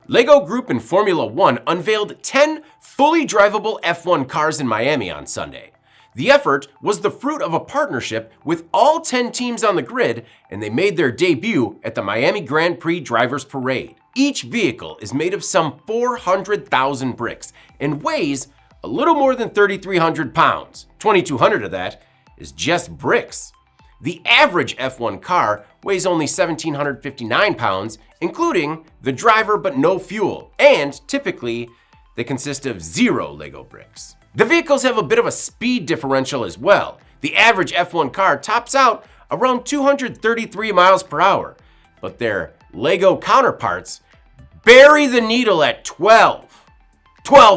LEGO Group and Formula One unveiled 10 fully drivable F1 cars in Miami on Sunday. The effort was the fruit of a partnership with all 10 teams on the grid, and they made their debut at the Miami Grand Prix Drivers Parade. Each vehicle is made of some 400,000 bricks and weighs a little more than 3,300 pounds. 2,200 of that is just bricks. The average F1 car weighs only 1,759 pounds, including the driver but no fuel, and typically they consist of 0 LEGO bricks. The vehicles have a bit of a speed differential as well. The average F1 car tops out around 233 miles per hour, but their LEGO counterparts bury the needle at 12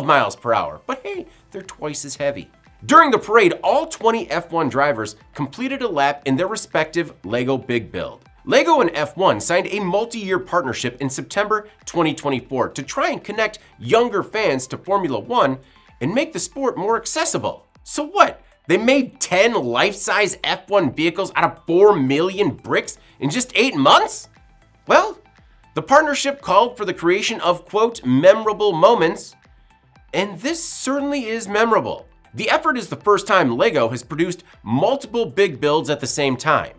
miles per hour. But hey, they're twice as heavy. During the parade, all 20 F1 drivers completed a lap in their respective LEGO Big Build. LEGO and F1 signed a multi-year partnership in September 2024 to try and connect younger fans to Formula One and make the sport more accessible. So what? They made 10 life-size F1 vehicles out of 4 million bricks in just 8 months? Well, the partnership called for the creation of, quote, memorable moments, and this certainly is memorable. The effort is the first time LEGO has produced multiple big builds at the same time.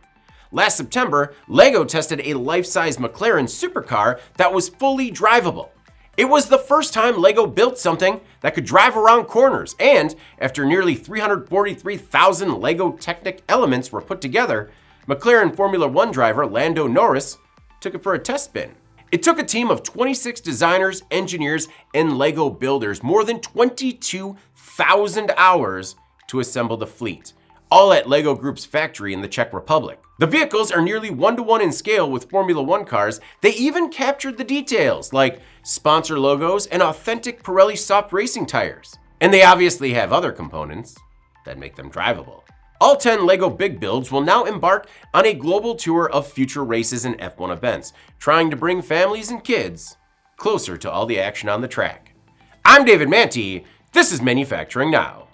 Last September, LEGO tested a life-size McLaren supercar that was fully drivable. It was the first time LEGO built something that could drive around corners, and after nearly 343,000 LEGO Technic elements were put together, McLaren Formula One driver Lando Norris took it for a test spin. It took a team of 26 designers, engineers, and LEGO builders more than 22,000 hours to assemble the fleet, all at LEGO Group's factory in the Czech Republic. The vehicles are nearly 1-to-1 in scale with Formula One cars. They even captured the details, like sponsor logos and authentic Pirelli soft racing tires. And they obviously have other components that make them drivable. All 10 LEGO Big Builds will now embark on a global tour of future races and F1 events, trying to bring families and kids closer to all the action on the track. I'm David Manti. This is Manufacturing Now.